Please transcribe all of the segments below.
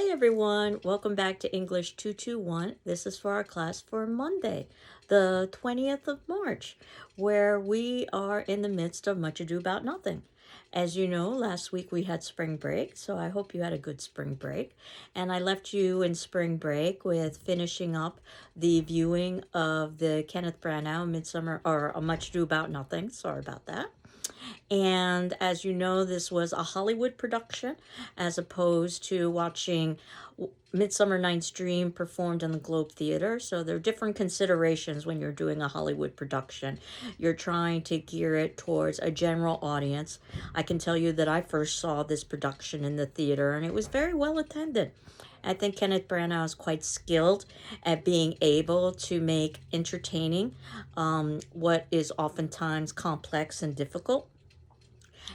Hi everyone, welcome back to English 221. This is for our class for Monday, the 20th of March, where we are in the midst of Much Ado About Nothing. As you know, last week we had spring break, so I hope you had a good spring break. And I left you in spring break with finishing up the viewing of the Kenneth Branagh Midsummer, or A Much Ado About Nothing. Sorry about that. And as you know, this was a Hollywood production as opposed to watching Midsummer Night's Dream performed in the Globe Theater. So there are different considerations when you're doing a Hollywood production. You're trying to gear it towards a general audience. I can tell you that I first saw this production in the theater and it was very well attended. I think Kenneth Branagh is quite skilled at being able to make entertaining what is oftentimes complex and difficult.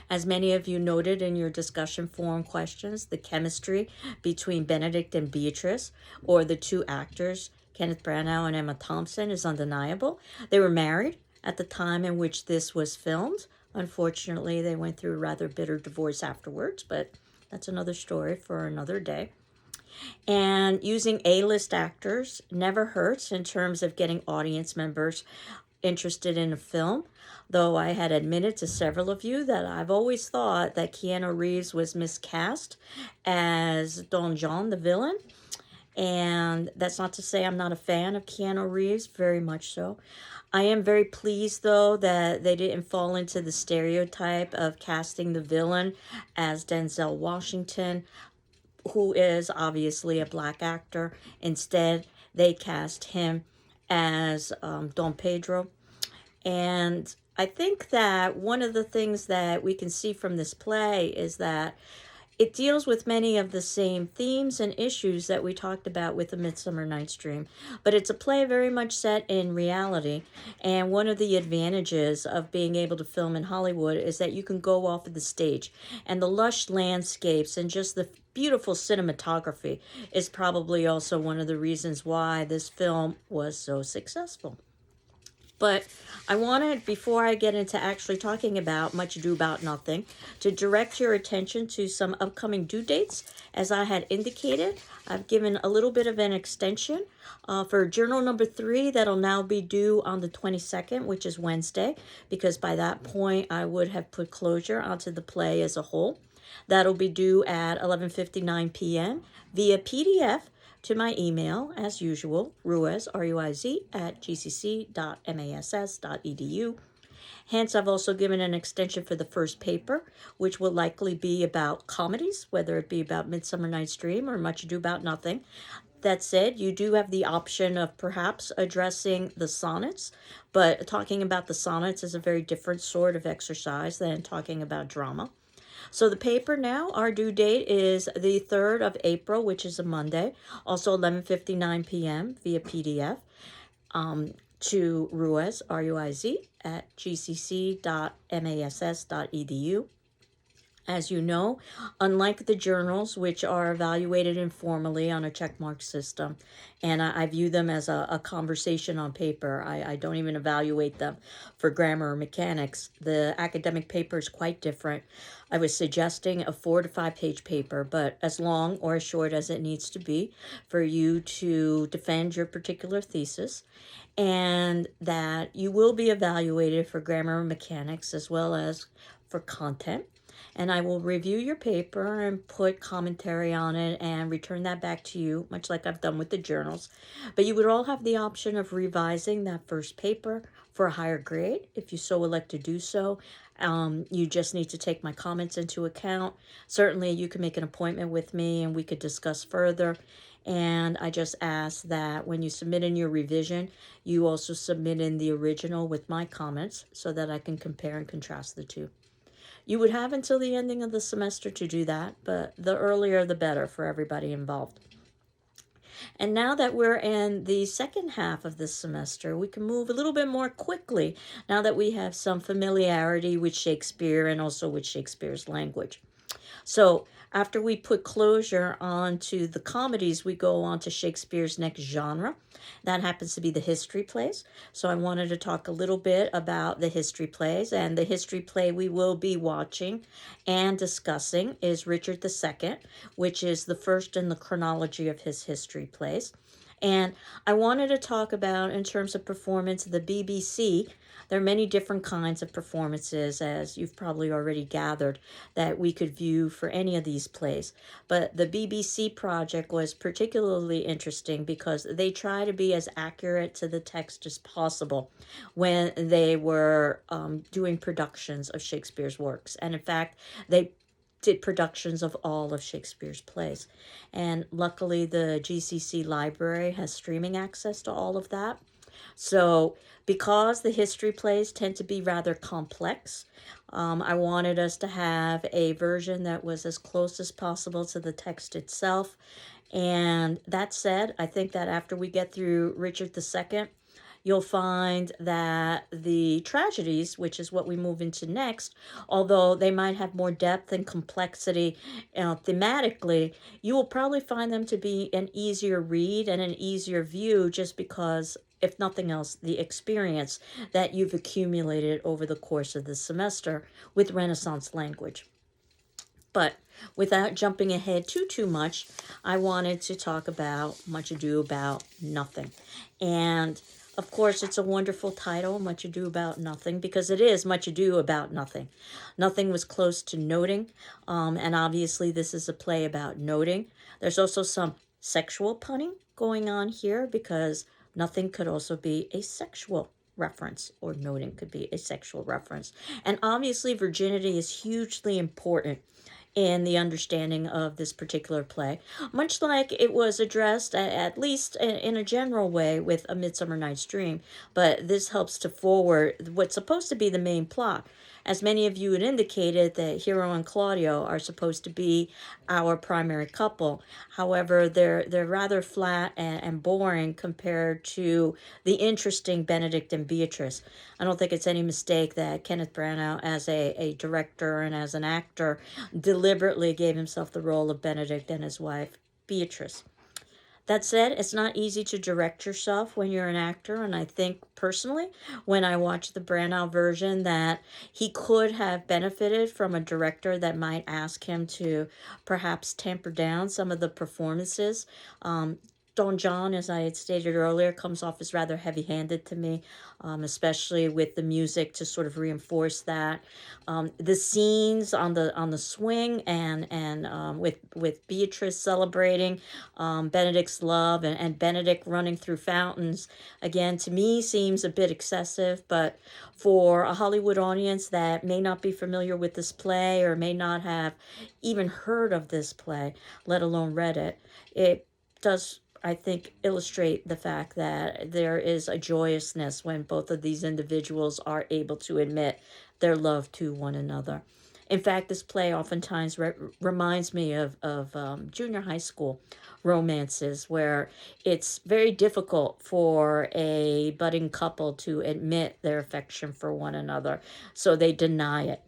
As many of you noted in your discussion forum questions, the chemistry between Benedict and Beatrice, or the two actors, Kenneth Branagh and Emma Thompson, is undeniable. They were married at the time in which this was filmed. Unfortunately, they went through a rather bitter divorce afterwards, but that's another story for another day. And using A-list actors never hurts in terms of getting audience members interested in a film, though I had admitted to several of you that I've always thought that Keanu Reeves was miscast as Don John, the villain. And that's not to say I'm not a fan of Keanu Reeves, very much so. I am very pleased, though, that they didn't fall into the stereotype of casting the villain as Denzel Washington, who is obviously a black actor. Instead, they cast him as Don Pedro. And I think that one of the things that we can see from this play is that it deals with many of the same themes and issues that we talked about with A Midsummer Night's Dream. But it's a play very much set in reality. And one of the advantages of being able to film in Hollywood is that you can go off of the stage. And the lush landscapes and just the beautiful cinematography is probably also one of the reasons why this film was so successful. But I wanted, before I get into actually talking about Much Ado About Nothing, to direct your attention to some upcoming due dates. As I had indicated, I've given a little bit of an extension for journal number 3 that'll now be due on the 22nd, which is Wednesday, because by that point I would have put closure onto the play as a whole. That'll be due at 11:59 p.m. via PDF to my email, as usual, Ruiz, R-U-I-Z, at gcc.mass.edu. Hence, I've also given an extension for the first paper, which will likely be about comedies, whether it be about Midsummer Night's Dream or Much Ado About Nothing. That said, you do have the option of perhaps addressing the sonnets, but talking about the sonnets is a very different sort of exercise than talking about drama. So the paper now, our due date is the 3rd of April, which is a Monday, also 11:59 p.m. via PDF to Ruiz, R-U-I-Z, at gcc.mass.edu. As you know, unlike the journals, which are evaluated informally on a checkmark system, and I view them as a conversation on paper. I don't even evaluate them for grammar or mechanics. The academic paper is quite different. I was suggesting a 4 to 5 page paper, but as long or as short as it needs to be for you to defend your particular thesis, and that you will be evaluated for grammar and mechanics as well as for content. And I will review your paper and put commentary on it and return that back to you, much like I've done with the journals. But you would all have the option of revising that first paper for a higher grade, if you so elect to do so. You just need to take my comments into account. Certainly, you can make an appointment with me and we could discuss further. And I just ask that when you submit in your revision, you also submit in the original with my comments so that I can compare and contrast the two. You would have until the ending of the semester to do that, but the earlier the better for everybody involved. And now that we're in the second half of this semester, we can move a little bit more quickly now that we have some familiarity with Shakespeare and also with Shakespeare's language. So After we put closure onto the comedies, we go on to Shakespeare's next genre. That happens to be the history plays. So I wanted to talk a little bit about the history plays. And the history play we will be watching and discussing is Richard II, which is the first in the chronology of his history plays. And I wanted to talk about, in terms of performance, the BBC. There are many different kinds of performances, as you've probably already gathered, that we could view for any of these plays. But the BBC project was particularly interesting because they try to be as accurate to the text as possible when they were doing productions of Shakespeare's works. And in fact, they did productions of all of Shakespeare's plays. And luckily, the GCC library has streaming access to all of that. So, because the history plays tend to be rather complex, I wanted us to have a version that was as close as possible to the text itself. And that said, I think that after we get through Richard II, you'll find that the tragedies, which is what we move into next, although they might have more depth and complexity thematically, you will probably find them to be an easier read and an easier view just because, if nothing else, the experience that you've accumulated over the course of the semester with Renaissance language. But without jumping ahead too much, I wanted to talk about Much Ado About Nothing. And of course, it's a wonderful title, Much Ado About Nothing, because it is much ado about nothing. Nothing was close to noting, and obviously this is a play about noting. There's also some sexual punning going on here, because nothing could also be a sexual reference, or noting could be a sexual reference. And obviously virginity is hugely important in the understanding of this particular play, much like it was addressed, at least in a general way, with A Midsummer Night's Dream. But this helps to forward what's supposed to be the main plot. As many of you had indicated, that Hero and Claudio are supposed to be our primary couple. However, they're rather flat and boring compared to the interesting Benedict and Beatrice. I don't think it's any mistake that Kenneth Branagh, as a director and as an actor, deliberately gave himself the role of Benedict and his wife, Beatrice. That said, it's not easy to direct yourself when you're an actor, and I think personally, when I watched the Branagh version, that he could have benefited from a director that might ask him to perhaps tamper down some of the performances. Don John, as I had stated earlier, comes off as rather heavy-handed to me, especially with the music to sort of reinforce that. The scenes on the swing and with Beatrice celebrating Benedict's love and Benedict running through fountains, again, to me seems a bit excessive, but for a Hollywood audience that may not be familiar with this play or may not have even heard of this play, let alone read it, it does, I think, illustrate the fact that there is a joyousness when both of these individuals are able to admit their love to one another. In fact, this play oftentimes reminds me of junior high school romances, where it's very difficult for a budding couple to admit their affection for one another, so they deny it.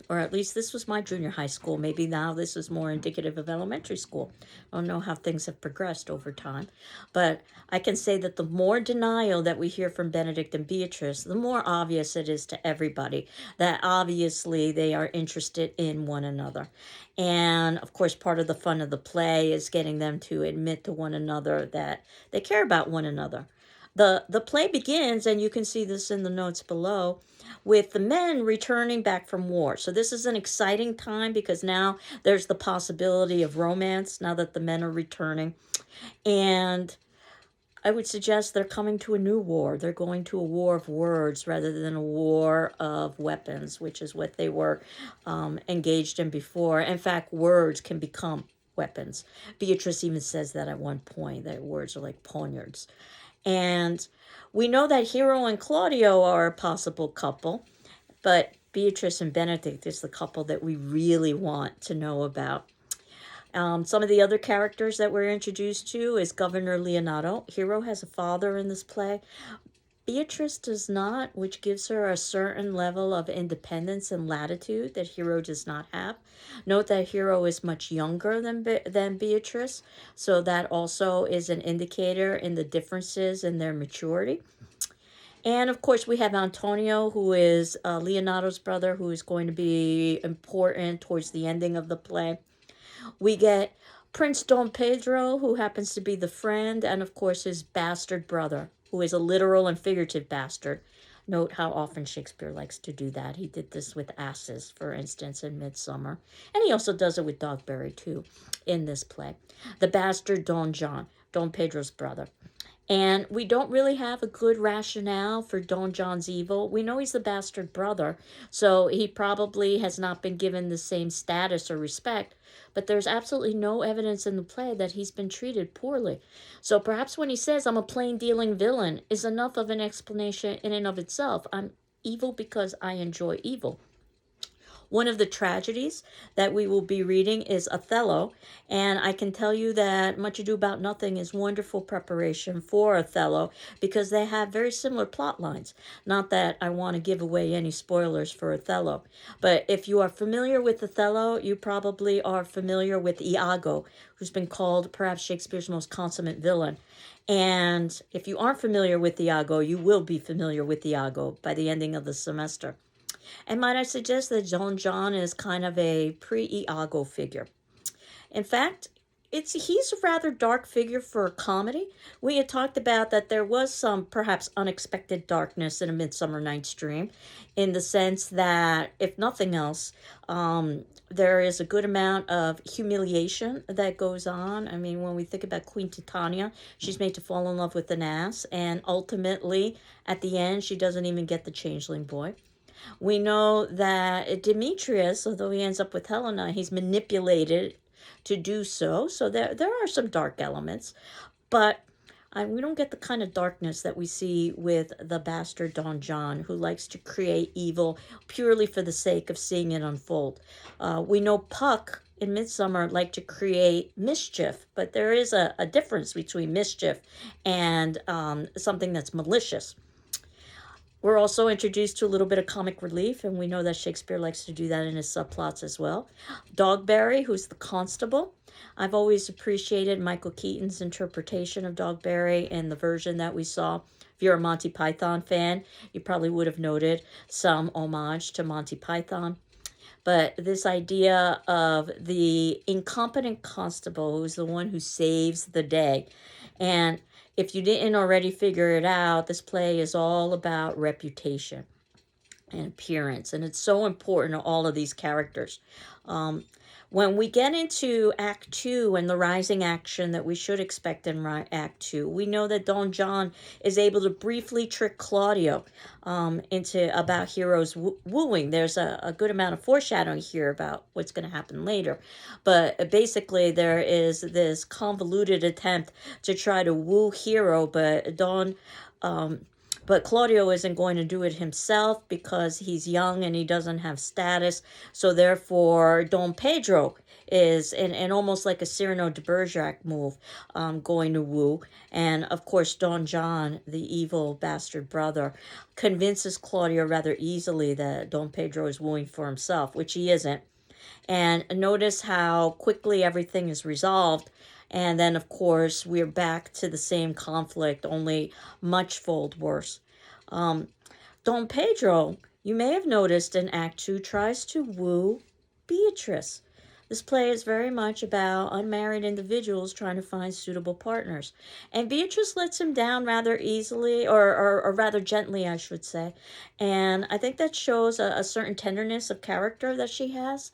Or at least this was my junior high school. Maybe now this is more indicative of elementary school. I don't know how things have progressed over time. But I can say that the more denial that we hear from Benedict and Beatrice, the more obvious it is to everybody that obviously they are interested in one another. And of course, part of the fun of the play is getting them to admit to one another that they care about one another. The play begins, and you can see this in the notes below, with the men returning back from war. So this is an exciting time because now there's the possibility of romance now that the men are returning. And I would suggest they're coming to a new war. They're going to a war of words rather than a war of weapons, which is what they were engaged in before. In fact, words can become weapons. Beatrice even says that at one point, that words are like poniards. And we know that Hero and Claudio are a possible couple, but Beatrice and Benedict is the couple that we really want to know about. Some of the other characters that we're introduced to is Governor Leonato. Hero has a father in this play, Beatrice does not, which gives her a certain level of independence and latitude that Hero does not have. Note that Hero is much younger than Beatrice, so that also is an indicator in the differences in their maturity. And of course, we have Antonio, who is Leonardo's brother, who is going to be important towards the ending of the play. We get Prince Don Pedro, who happens to be the friend, and of course his bastard brother, who is a literal and figurative bastard. Note how often Shakespeare likes to do that. He did this with asses, for instance, in Midsummer. And he also does it with Dogberry, too, in this play. The bastard Don John, Don Pedro's brother. And we don't really have a good rationale for Don John's evil. We know he's the bastard brother, so he probably has not been given the same status or respect, but there's absolutely no evidence in the play that he's been treated poorly. So perhaps when he says, I'm a plain dealing villain, is enough of an explanation in and of itself. I'm evil because I enjoy evil. One of the tragedies that we will be reading is Othello, and I can tell you that Much Ado About Nothing is wonderful preparation for Othello because they have very similar plot lines. Not that I want to give away any spoilers for Othello, but if you are familiar with Othello, you probably are familiar with Iago, who's been called perhaps Shakespeare's most consummate villain. And if you aren't familiar with Iago, you will be familiar with Iago by the ending of the semester. And might I suggest that Don John is kind of a pre-Iago figure. In fact, he's a rather dark figure for a comedy. We had talked about that there was some perhaps unexpected darkness in A Midsummer Night's Dream, in the sense that, if nothing else, there is a good amount of humiliation that goes on. I mean, when we think about Queen Titania, she's made to fall in love with an ass, and ultimately, at the end, she doesn't even get the changeling boy. We know that Demetrius, although he ends up with Helena, he's manipulated to do so. So there are some dark elements, but we don't get the kind of darkness that we see with the bastard Don John, who likes to create evil purely for the sake of seeing it unfold. We know Puck in Midsummer like to create mischief, but there is a difference between mischief and something that's malicious. We're also introduced to a little bit of comic relief, and we know that Shakespeare likes to do that in his subplots as well. Dogberry, who's the constable. I've always appreciated Michael Keaton's interpretation of Dogberry in the version that we saw. If you're a Monty Python fan, you probably would have noted some homage to Monty Python. But this idea of the incompetent constable, who's the one who saves the day. And if you didn't already figure it out, this play is all about reputation and appearance, and it's so important to all of these characters. When we get into Act 2 and the rising action that we should expect in Act 2, we know that Don John is able to briefly trick Claudio into about Hero's wooing. There's a good amount of foreshadowing here about what's going to happen later. But basically, there is this convoluted attempt to try to woo Hero, but but Claudio isn't going to do it himself because he's young and he doesn't have status. So therefore, Don Pedro is, in almost like a Cyrano de Bergerac move, going to woo. And of course, Don John, the evil bastard brother, convinces Claudio rather easily that Don Pedro is wooing for himself, which he isn't. And notice how quickly everything is resolved. And then, of course, we're back to the same conflict, only much fold worse. Don Pedro, you may have noticed in Act 2, tries to woo Beatrice. This play is very much about unmarried individuals trying to find suitable partners. And Beatrice lets him down rather easily, or rather gently, I should say. And I think that shows a certain tenderness of character that she has.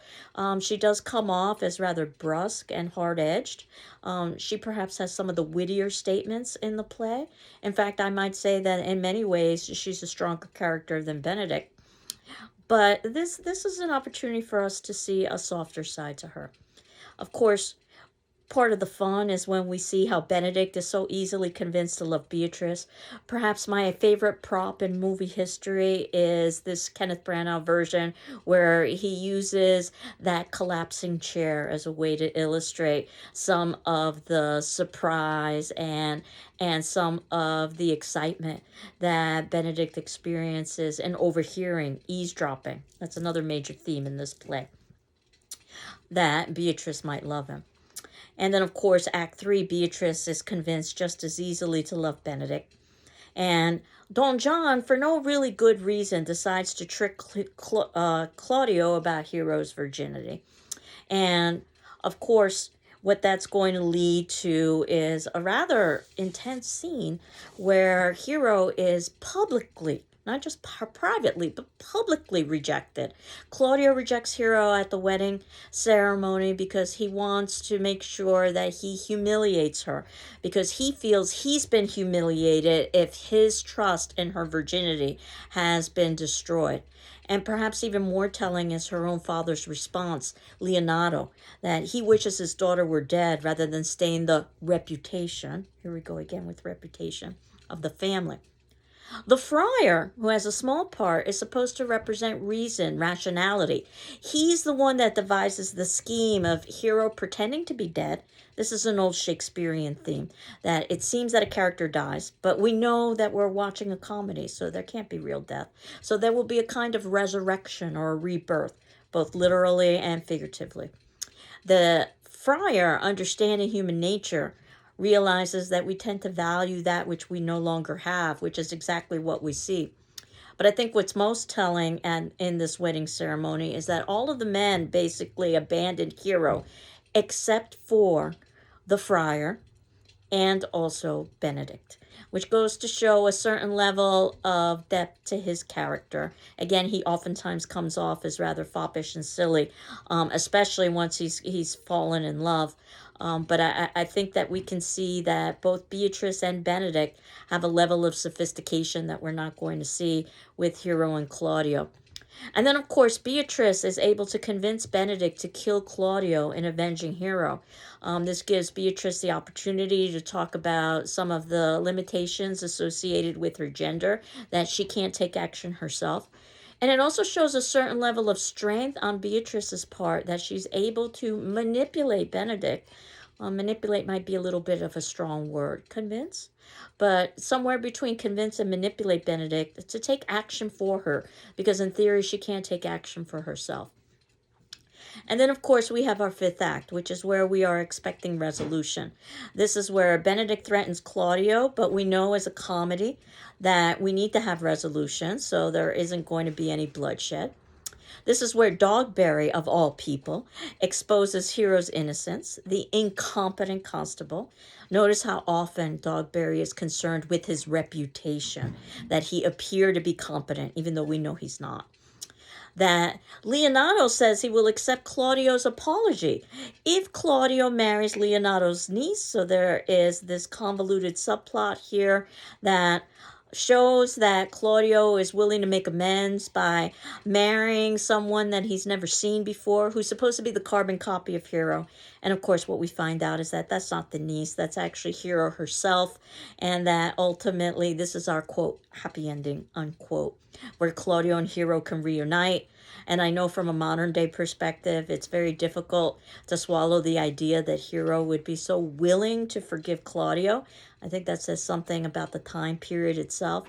She does come off as rather brusque and hard-edged. She perhaps has some of the wittier statements in the play. In fact, I might say that in many ways, she's a stronger character than Benedict. But this is an opportunity for us to see a softer side to her. Of course, part of the fun is when we see how Benedict is so easily convinced to love Beatrice. Perhaps my favorite prop in movie history is this Kenneth Branagh version where he uses that collapsing chair as a way to illustrate some of the surprise and some of the excitement that Benedict experiences in overhearing, eavesdropping. That's another major theme in this play, that Beatrice might love him. And then, of course, Act 3, Beatrice is convinced just as easily to love Benedict. And Don John, for no really good reason, decides to trick Claudio about Hero's virginity. And, of course, what that's going to lead to is a rather intense scene where Hero is publicly, not just privately, but publicly rejected. Claudio rejects Hero at the wedding ceremony because he wants to make sure that he humiliates her, because he feels he's been humiliated if his trust in her virginity has been destroyed. And perhaps even more telling is her own father's response, Leonato, that he wishes his daughter were dead rather than stain the reputation, here we go again with reputation, of the family. The friar, who has a small part, is supposed to represent reason, rationality. He's the one that devises the scheme of Hero pretending to be dead. This is an old Shakespearean theme, that it seems that a character dies, but we know that we're watching a comedy, so there can't be real death. So there will be a kind of resurrection or a rebirth, both literally and figuratively. The friar, understanding human nature, realizes that we tend to value that which we no longer have, which is exactly what we see. But I think what's most telling in this wedding ceremony is that all of the men basically abandoned Hero, except for the friar and also Benedict, which goes to show a certain level of depth to his character. Again, he oftentimes comes off as rather foppish and silly, especially once he's fallen in love. But I think that we can see that both Beatrice and Benedict have a level of sophistication that we're not going to see with Hero and Claudio. And then, of course, Beatrice is able to convince Benedict to kill Claudio in avenging Hero. This gives Beatrice the opportunity to talk about some of the limitations associated with her gender, that she can't take action herself. And it also shows a certain level of strength on Beatrice's part, that she's able to manipulate Benedict. Manipulate might be a little bit of a strong word. Convince? But somewhere between convince and manipulate Benedict to take action for her, because in theory she can't take action for herself. And then, of course, we have our fifth act, which is where we are expecting resolution. This is where Benedict threatens Claudio, but we know as a comedy that we need to have resolution, so there isn't going to be any bloodshed. This is where Dogberry, of all people, exposes Hero's innocence, the incompetent constable. Notice how often Dogberry is concerned with his reputation, that he appear to be competent, even though we know he's not. That Leonato says he will accept Claudio's apology if Claudio marries Leonato's niece. So there is this convoluted subplot here that shows that Claudio is willing to make amends by marrying someone that he's never seen before, who's supposed to be the carbon copy of Hero. And of course, what we find out is that that's not the niece, that's actually Hero herself, and that ultimately this is our, quote, happy ending, unquote, where Claudio and Hero can reunite. And I know from a modern day perspective, it's very difficult to swallow the idea that Hero would be so willing to forgive Claudio. I think that says something about the time period itself.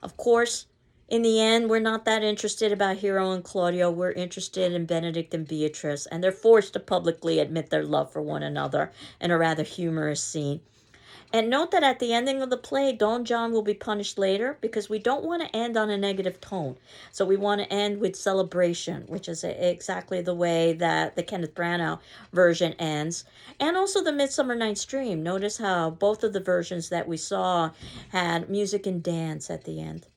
Of course, in the end, we're not that interested about Hero and Claudio. We're interested in Benedict and Beatrice, and they're forced to publicly admit their love for one another in a rather humorous scene. And note that at the ending of the play, Don John will be punished later, because we don't want to end on a negative tone. So we want to end with celebration, which is exactly the way that the Kenneth Branagh version ends. And also the Midsummer Night's Dream. Notice how both of the versions that we saw had music and dance at the end.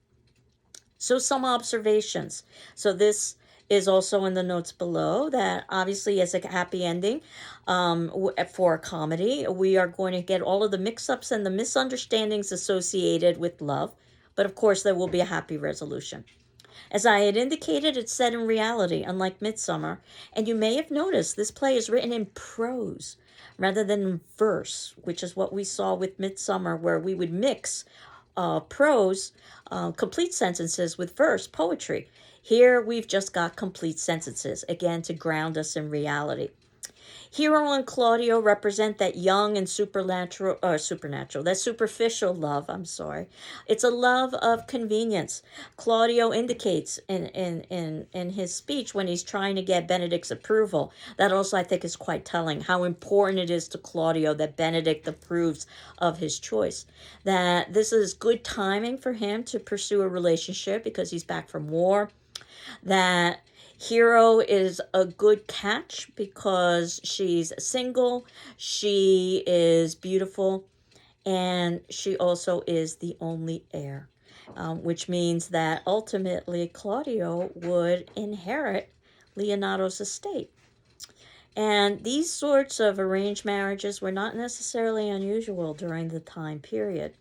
So some observations. So this is also in the notes below, that obviously as a happy ending for a comedy, we are going to get all of the mix-ups and the misunderstandings associated with love, but of course there will be a happy resolution. As I had indicated, it's set in reality, unlike Midsummer, and you may have noticed this play is written in prose. rather than verse, which is what we saw with Midsummer, where we would mix prose, complete sentences with verse, poetry. Here we've just got complete sentences, again, to ground us in reality. Hero and Claudio represent that young and that superficial love, I'm sorry. It's a love of convenience. Claudio indicates in his speech when he's trying to get Benedict's approval. That also, I think, is quite telling how important it is to Claudio that Benedict approves of his choice. That this is good timing for him to pursue a relationship because he's back from war. That Hero is a good catch because she's single, she is beautiful, and she also is the only heir, which means that ultimately Claudio would inherit Leonato's estate. And these sorts of arranged marriages were not necessarily unusual during the time period.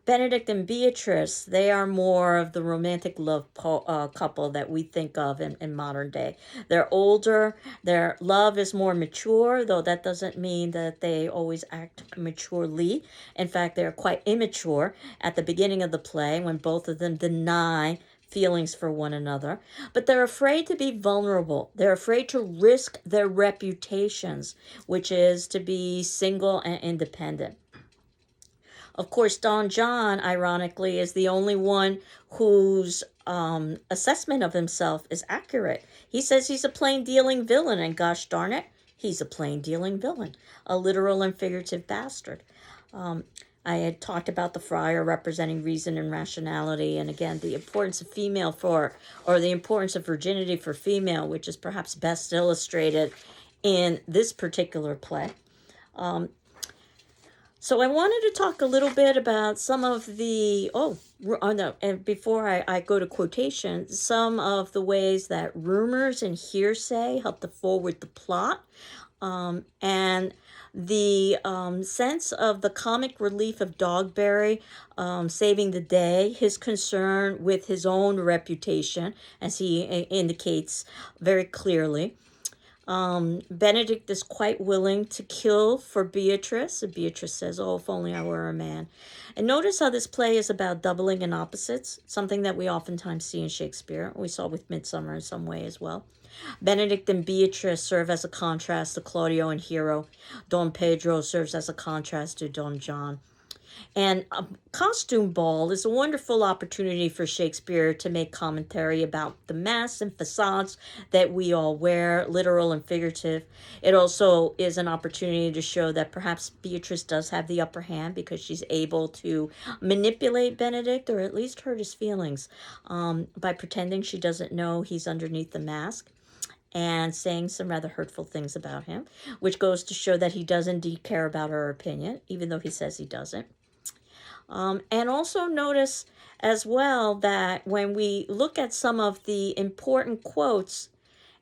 Benedict and Beatrice, they are more of the romantic love couple that we think of in modern day. They're older, their love is more mature, though that doesn't mean that they always act maturely. In fact, they're quite immature at the beginning of the play when both of them deny feelings for one another. But they're afraid to be vulnerable. They're afraid to risk their reputations, which is to be single and independent. Of course, Don John, ironically, is the only one whose assessment of himself is accurate. He says he's a plain dealing villain, and gosh darn it, he's a plain dealing villain, a literal and figurative bastard. I had talked about the friar representing reason and rationality, and again, the importance of the importance of virginity for female, which is perhaps best illustrated in this particular play. So I wanted to talk a little bit about some of the, and before I go to quotation, some of the ways that rumors and hearsay help to forward the plot, and the sense of the comic relief of Dogberry saving the day, his concern with his own reputation, as he indicates very clearly. Benedict is quite willing to kill for Beatrice. And Beatrice says, oh, if only I were a man. And notice how this play is about doubling in opposites, something that we oftentimes see in Shakespeare. We saw with Midsummer in some way as well. Benedict and Beatrice serve as a contrast to Claudio and Hero. Don Pedro serves as a contrast to Don John. And a costume ball is a wonderful opportunity for Shakespeare to make commentary about the masks and facades that we all wear, literal and figurative. It also is an opportunity to show that perhaps Beatrice does have the upper hand because she's able to manipulate Benedict, or at least hurt his feelings, by pretending she doesn't know he's underneath the mask and saying some rather hurtful things about him, which goes to show that he does indeed care about her opinion, even though he says he doesn't. And also notice as well that when we look at some of the important quotes,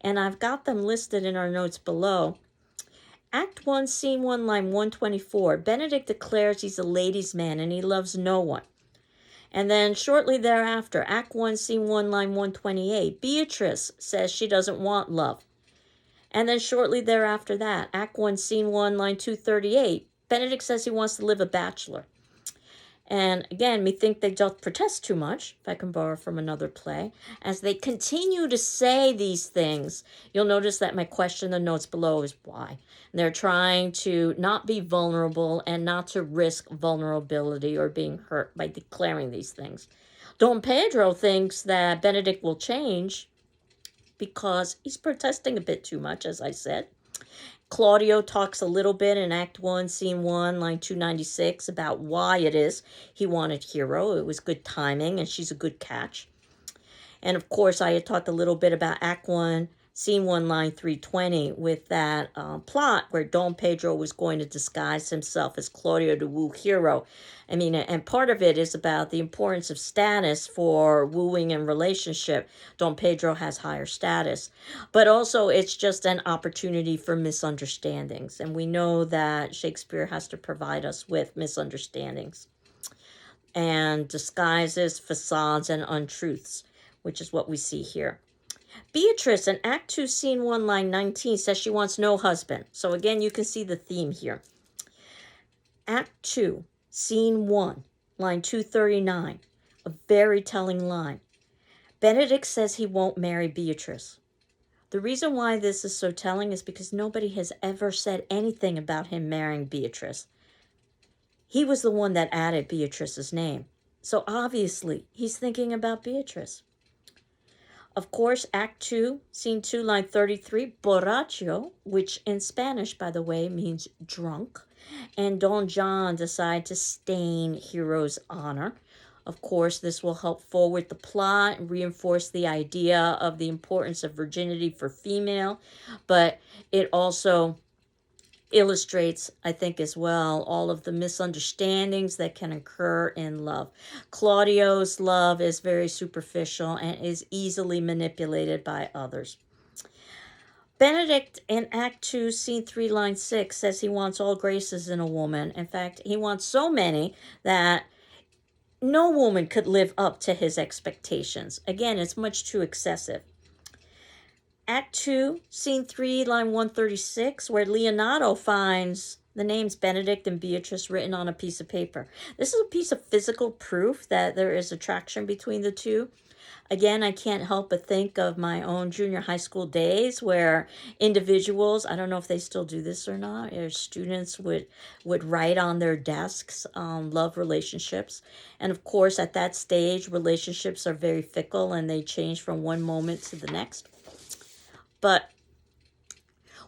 and I've got them listed in our notes below, Act 1, Scene 1, line 124, Benedict declares he's a ladies' man and he loves no one. And then shortly thereafter, Act 1, Scene 1, line 128, Beatrice says she doesn't want love. And then shortly thereafter that, Act 1, Scene 1, line 238, Benedict says he wants to live a bachelor. And again, we think they don't protest too much, if I can borrow from another play. As they continue to say these things, you'll notice that my question in the notes below is why. And they're trying to not be vulnerable and not to risk vulnerability or being hurt by declaring these things. Don Pedro thinks that Benedict will change because he's protesting a bit too much, as I said. Claudio talks a little bit in Act 1, Scene 1, line 296, about why it is he wanted Hero. It was good timing, and she's a good catch. And, of course, I had talked a little bit about Act 1, Scene 1, line 320, with that plot where Don Pedro was going to disguise himself as Claudio to woo Hero. I mean, and part of it is about the importance of status for wooing and relationship. Don Pedro has higher status. But also, it's just an opportunity for misunderstandings. And we know that Shakespeare has to provide us with misunderstandings and disguises, facades, and untruths, which is what we see here. Beatrice in Act 2, Scene 1, line 19 says she wants no husband. So again, you can see the theme here. Act 2, Scene 1, line 239, a very telling line. Benedict says he won't marry Beatrice. The reason why this is so telling is because nobody has ever said anything about him marrying Beatrice. He was the one that added Beatrice's name. So obviously, he's thinking about Beatrice. Of course, Act 2, Scene 2, line 33, borracho, which in Spanish, by the way, means drunk, and Don John decide to stain Hero's honor. Of course, this will help forward the plot and reinforce the idea of the importance of virginity for female, but it also illustrates, I think, as well, all of the misunderstandings that can occur in love. Claudio's love is very superficial and is easily manipulated by others. Benedict in Act 2, Scene 3, line 6 says he wants all graces in a woman. In fact, he wants so many that no woman could live up to his expectations. Again, it's much too excessive. Act 2, Scene 3, line 136, where Leonato finds the names Benedict and Beatrice written on a piece of paper. This is a piece of physical proof that there is attraction between the two. Again, I can't help but think of my own junior high school days where individuals, I don't know if they still do this or not, or students would write on their desks love relationships. And of course, at that stage, relationships are very fickle and they change from one moment to the next. But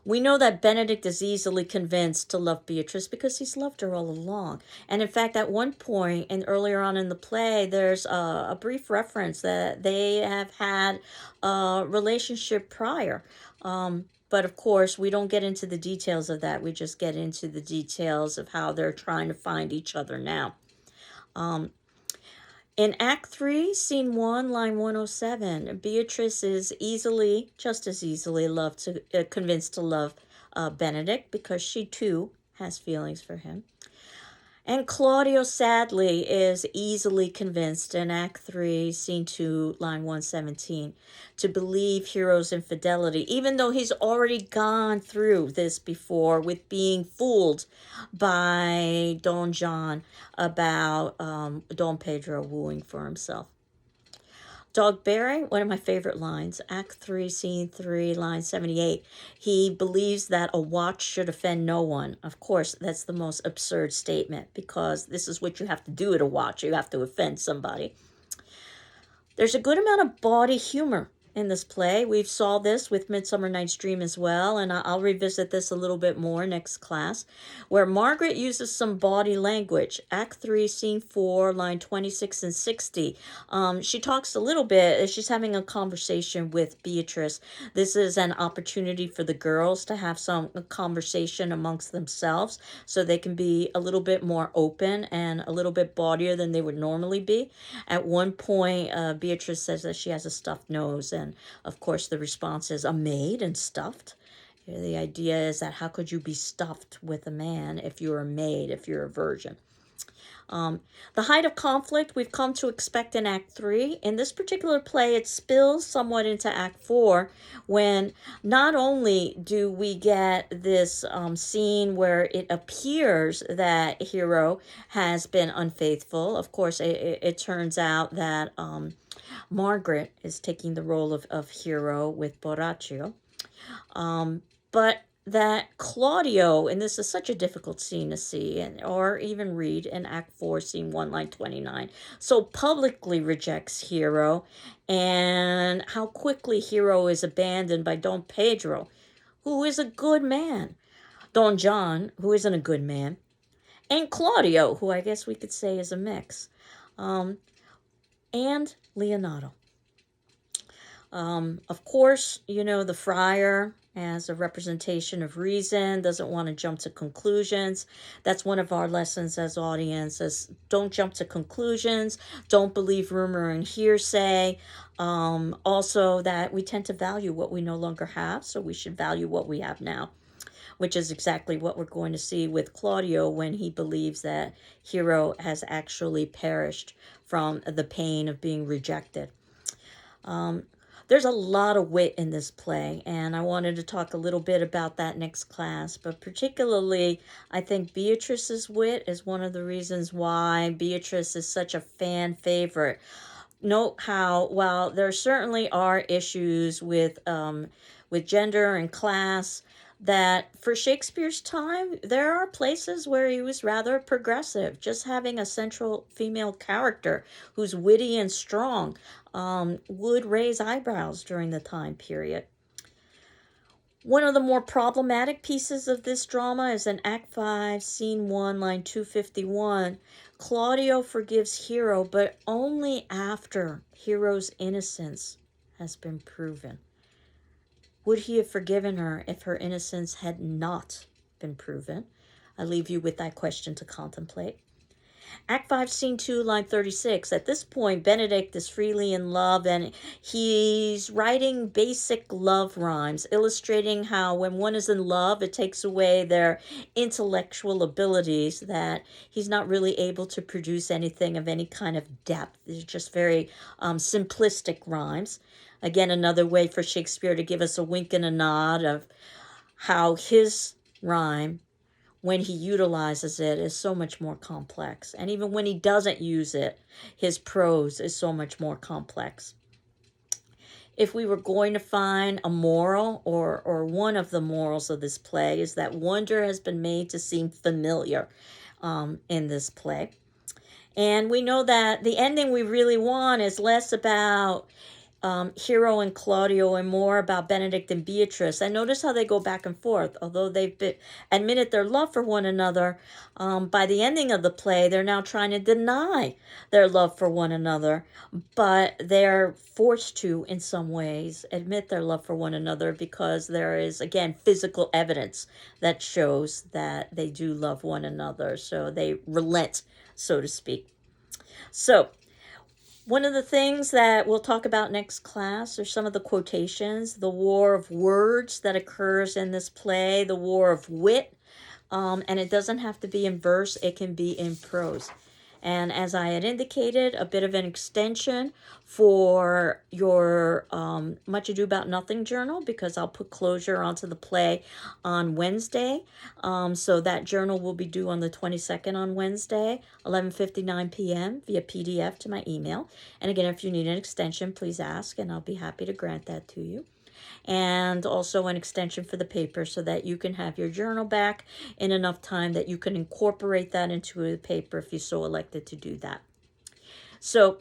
we know that Benedict is easily convinced to love Beatrice because he's loved her all along. And in fact, at one point and earlier on in the play, there's a brief reference that they have had a relationship prior. But of course, we don't get into the details of that. We just get into the details of how they're trying to find each other now. In Act 3, Scene 1, line 107, Beatrice is just as easily convinced to love Benedict because she too has feelings for him. And Claudio, sadly, is easily convinced in Act 3, Scene 2, line 117, to believe Hero's infidelity, even though he's already gone through this before with being fooled by Don John about Don Pedro wooing for himself. Dogberry, one of my favorite lines, Act 3, Scene 3, line 78. He believes that a watch should offend no one. Of course, that's the most absurd statement because this is what you have to do at a watch. You have to offend somebody. There's a good amount of bawdy humor in this play. We've saw this with Midsummer Night's Dream as well, and I'll revisit this a little bit more next class, where Margaret uses some bawdy language. Act 3, Scene 4, line 26 and 60. She talks a little bit, she's having a conversation with Beatrice. This is an opportunity for the girls to have some conversation amongst themselves so they can be a little bit more open and a little bit bawdier than they would normally be. At one point, Beatrice says that she has a stuffed nose, and of course the response is a maid and stuffed. The idea is that how could you be stuffed with a man if you're a maid, if you're a virgin? The height of conflict we've come to expect in Act 3. In this particular play, it spills somewhat into Act 4 when not only do we get this scene where it appears that Hero has been unfaithful. Of course, it turns out that Margaret is taking the role of Hero with Borraccio. But that Claudio, and this is such a difficult scene to see or even read in Act 4, Scene 1, line 29, so publicly rejects Hero, and how quickly Hero is abandoned by Don Pedro, who is a good man, Don John, who isn't a good man, and Claudio, who I guess we could say is a mix, and Leonato. Of course, the friar, as a representation of reason, doesn't want to jump to conclusions. That's one of our lessons as audiences. Don't jump to conclusions. Don't believe rumor and hearsay. Also, that we tend to value what we no longer have, so we should value what we have now, which is exactly what we're going to see with Claudio when he believes that Hero has actually perished from the pain of being rejected. There's a lot of wit in this play, and I wanted to talk a little bit about that next class, but particularly I think Beatrice's wit is one of the reasons why Beatrice is such a fan favorite. Note how, while there certainly are issues with gender and class, that for Shakespeare's time, there are places where he was rather progressive. Just having a central female character who's witty and strong would raise eyebrows during the time period. One of the more problematic pieces of this drama is in Act 5, Scene 1, line 251. Claudio forgives Hero, but only after Hero's innocence has been proven. Would he have forgiven her if her innocence had not been proven? I leave you with that question to contemplate. Act 5, Scene 2, line 36. At this point, Benedict is freely in love, and he's writing basic love rhymes, illustrating how when one is in love, it takes away their intellectual abilities, that he's not really able to produce anything of any kind of depth. These are just very simplistic rhymes. Again, another way for Shakespeare to give us a wink and a nod of how his rhyme, when he utilizes it, is so much more complex. And even when he doesn't use it, his prose is so much more complex. If we were going to find a moral, or one of the morals of this play, is that wonder has been made to seem familiar in this play. And we know that the ending we really want is less about Hero and Claudio and more about Benedict and Beatrice. And notice how they go back and forth. Although they've admitted their love for one another, by the ending of the play, they're now trying to deny their love for one another. But they're forced to, in some ways, admit their love for one another because there is, again, physical evidence that shows that they do love one another. So they relent, so to speak. So, one of the things that we'll talk about next class are some of the quotations, the war of words that occurs in this play, the war of wit, and it doesn't have to be in verse, it can be in prose. And as I had indicated, a bit of an extension for your Much Ado About Nothing journal, because I'll put closure onto the play on Wednesday. So that journal will be due on the 22nd on Wednesday, 11:59 p.m. via PDF to my email. And again, if you need an extension, please ask, and I'll be happy to grant that to you. And also an extension for the paper so that you can have your journal back in enough time that you can incorporate that into the paper if you so elected to do that. So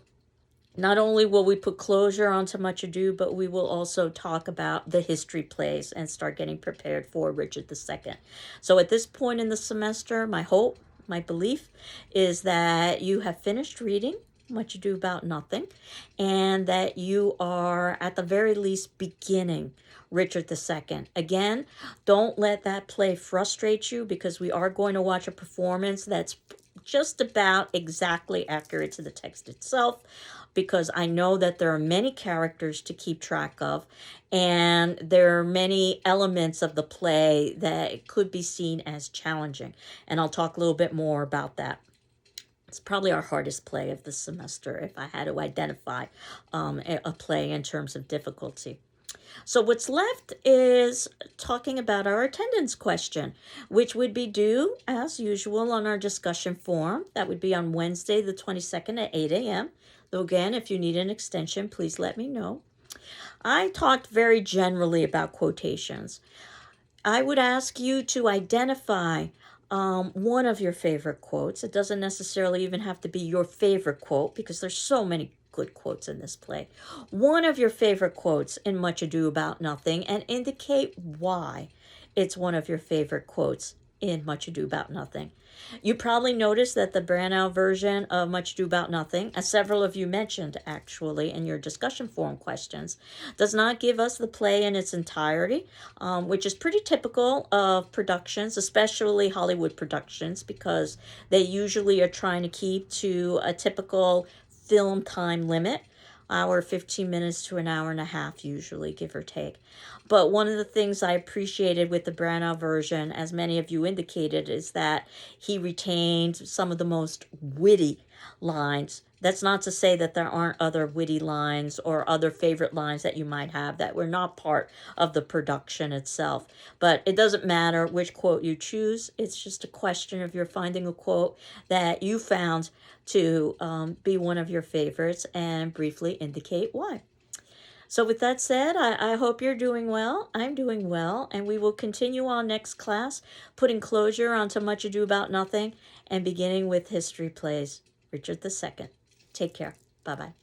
not only will we put closure onto Much Ado, but we will also talk about the history plays and start getting prepared for Richard II. So at this point in the semester, my hope, my belief is that you have finished reading Much Ado About Nothing, and that you are at the very least beginning Richard II. Again, don't let that play frustrate you, because we are going to watch a performance that's just about exactly accurate to the text itself, because I know that there are many characters to keep track of, and there are many elements of the play that could be seen as challenging. And I'll talk a little bit more about that. It's probably our hardest play of the semester if I had to identify a play in terms of difficulty. So what's left is talking about our attendance question, which would be due, as usual, on our discussion forum. That would be on Wednesday, the 22nd at 8 a.m. Though again, if you need an extension, please let me know. I talked very generally about quotations. I would ask you to identify one of your favorite quotes. It doesn't necessarily even have to be your favorite quote, because there's so many good quotes in this play. One of your favorite quotes in Much Ado About Nothing, and indicate why it's one of your favorite quotes in Much Ado About Nothing. You probably noticed that the Branagh version of Much Ado About Nothing, as several of you mentioned actually in your discussion forum questions, does not give us the play in its entirety, which is pretty typical of productions, especially Hollywood productions, because they usually are trying to keep to a typical film time limit, hour 15 minutes to an hour and a half usually, give or take. But one of the things I appreciated with the Branagh version, as many of you indicated, is that he retained some of the most witty lines. That's not to say that there aren't other witty lines or other favorite lines that you might have that were not part of the production itself. But it doesn't matter which quote you choose. It's just a question of you're finding a quote that you found to be one of your favorites and briefly indicate why. So with that said, I hope you're doing well. I'm doing well, and we will continue on next class, putting closure onto Much Ado About Nothing and beginning with History Plays, Richard II. Take care. Bye-bye.